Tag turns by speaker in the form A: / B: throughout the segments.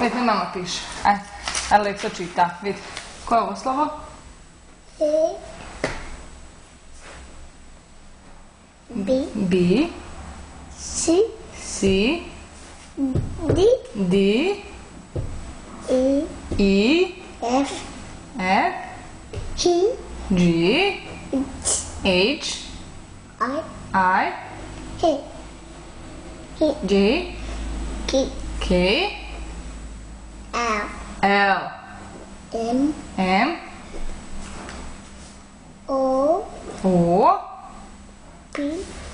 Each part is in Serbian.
A: Vidi, mama piše. Aleksa čita. Vidi. Koje je ovo slovo? B. C. D. E. F. G. H. I. J. K. L. M. O.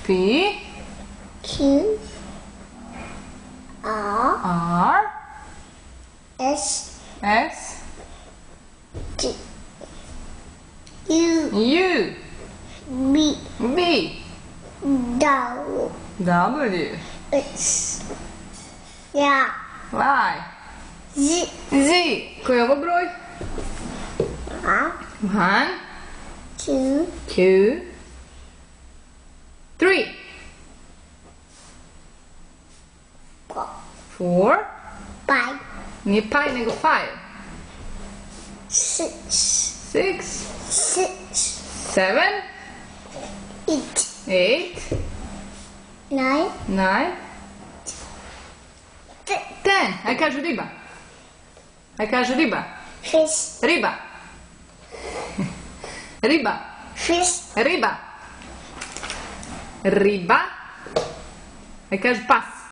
A: P. Q. R. S. U. B. W. Y. Z. Koji je ovo broj? 1, 2, 3, 4, nije paj nego 5, 6, 7, 8, 9, 10. Aj kažu riba. Riba. Riba. Aj kažu pas.